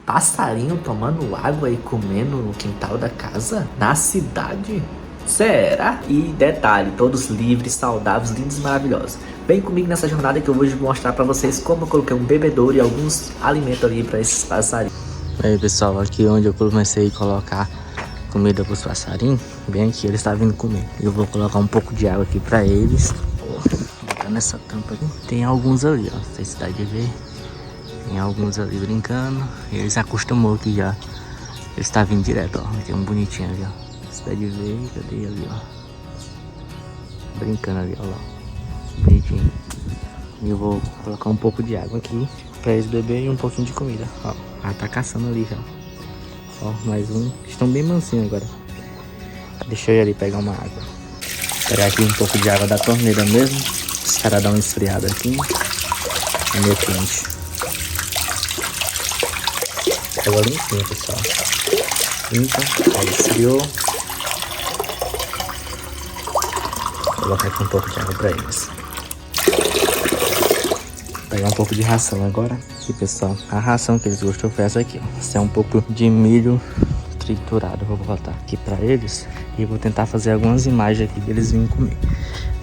Passarinho tomando água e comendo no quintal da casa? Na cidade? Será? E detalhe, todos livres, saudáveis, lindos e maravilhosos. Vem comigo nessa jornada que eu vou mostrar pra vocês como eu coloquei um bebedouro e alguns alimentos ali pra esses passarinhos. Aí pessoal, aqui onde eu comecei a colocar comida pros passarinhos, bem aqui, eles estão vindo comer. Eu vou colocar um pouco de água aqui pra eles. Vou botar nessa tampa aqui. Tem alguns ali, ó, não sei se dá de ver. Tem alguns ali brincando. Eles acostumou aqui já. Eles estão vindo direto, ó. Tem um bonitinho ali, ó. Você dá de ver, cadê ali, ó? Brincando ali, ó lá. Bonitinho. E eu vou colocar um pouco de água aqui pra eles beberem e um pouquinho de comida. Ó, ela tá caçando ali já. Ó, mais um. Estão bem mansinhos agora. Deixa eu ir ali pegar uma água. Pegar aqui um pouco de água da torneira mesmo. Os caras dão uma esfriada aqui. É meio quente. Água limpinha, pessoal. Limpa, aí esfriou. Vou colocar aqui um pouco de água pra eles. Vou pegar um pouco de ração agora. Aqui, pessoal, a ração que eles gostam foi essa aqui, ó. Esse é um pouco de milho triturado. Eu vou botar aqui pra eles. E vou tentar fazer algumas imagens aqui que eles vêm comer.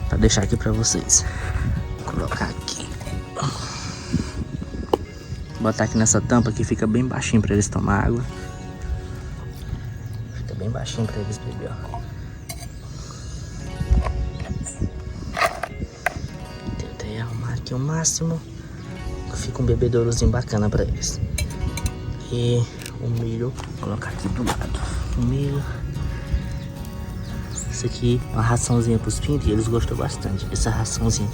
Pra deixar aqui pra vocês. Vou colocar aqui. Vou botar aqui nessa tampa que fica bem baixinho pra eles tomar água. Fica bem baixinho pra eles beber, ó. Tentei arrumar aqui o máximo. Fica um bebedourozinho bacana pra eles. E o milho, vou colocar aqui do lado. O milho. Isso aqui é uma raçãozinha pros pintos e eles gostam bastante. Essa raçãozinha.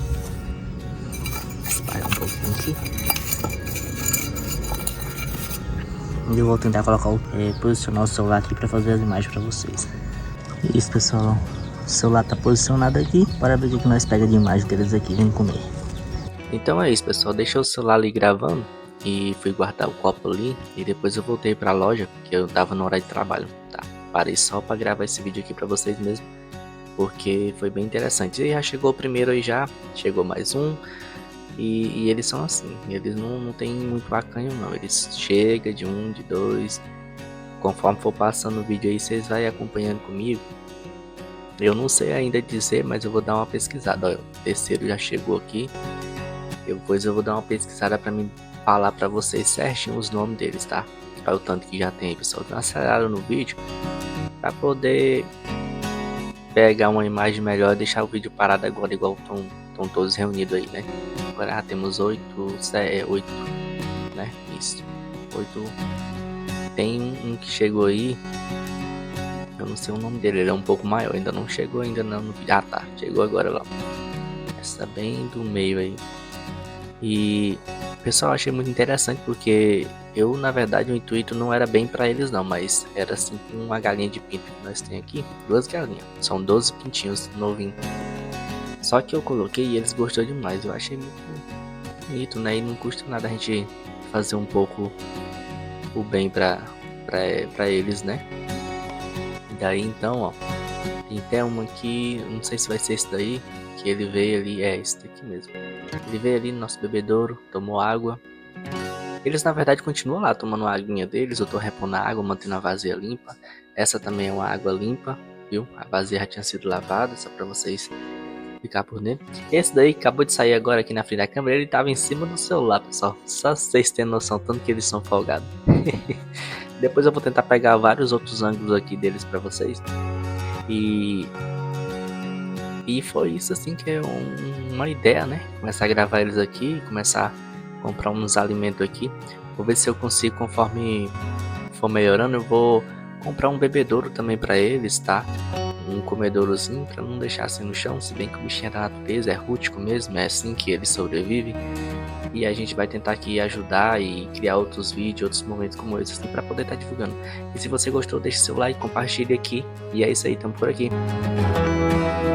Espalhar um pouquinho aqui. Eu vou tentar colocar posicionar o celular aqui para fazer as imagens para vocês. Isso, pessoal, o celular tá posicionado aqui. Bora ver o que nós pega de imagem deles aqui, vem comer. Então é isso, pessoal, deixei o celular ali gravando e fui guardar o copo ali e depois eu voltei para a loja porque eu tava na hora de trabalho, tá? Parei só para gravar esse vídeo aqui para vocês mesmo, porque foi bem interessante. E já chegou o primeiro aí, já chegou mais um. E eles são assim, eles não tem muito acanho não, eles chegam de um, de dois, conforme for passando o vídeo aí, vocês vai acompanhando comigo. Eu não sei ainda dizer, mas eu vou dar uma pesquisada, ó, o terceiro já chegou aqui, depois eu vou dar uma pesquisada pra mim falar pra vocês certinho os nomes deles, tá? Olha o tanto que já tem aí, pessoal, então aceleraram no vídeo, pra poder pegar uma imagem melhor, deixar o vídeo parado agora igual estão todos reunidos aí, né? Agora temos 8, né? Isso, 8. Tem um que chegou aí, eu não sei o nome dele, ele é um pouco maior, ainda não chegou ainda não no vídeo. Ah tá, chegou agora lá. Essa bem do meio aí. E pessoal, achei muito interessante porque eu, na verdade, o intuito não era bem pra eles não, mas era assim uma galinha de pinto que nós temos aqui, 2 galinhas, são 12 pintinhos novinhos. Só que eu coloquei e eles gostou demais, eu achei muito bonito, né? E não custa nada a gente fazer um pouco o bem pra eles, né? E daí então, ó, tem até uma aqui, não sei se vai ser esse daí, que ele veio ali, é esse daqui mesmo. Ele veio ali no nosso bebedouro, tomou água. Eles na verdade continuam lá tomando a aguinha deles, eu tô repondo a água, mantendo a vasilha limpa. Essa também é uma água limpa, viu? A vasilha já tinha sido lavada, só pra vocês ficar por dentro. Esse daí acabou de sair agora aqui na frente da câmera, ele tava em cima do celular, pessoal. Só vocês terem noção, tanto que eles são folgados. Depois eu vou tentar pegar vários outros ângulos aqui deles pra vocês. E foi isso assim que é uma ideia, né? Começar a gravar eles aqui, começar a comprar uns alimentos aqui. Vou ver se eu consigo, conforme for melhorando, eu vou comprar um bebedouro também pra eles, tá? Um comedourozinho pra não deixar assim no chão, se bem que o bichinho é da natureza, é rústico mesmo, é assim que eles sobrevivem. E a gente vai tentar aqui ajudar e criar outros vídeos, outros momentos como esse assim, pra poder estar divulgando. E se você gostou, deixe seu like, compartilhe aqui. E é isso aí, tamo por aqui.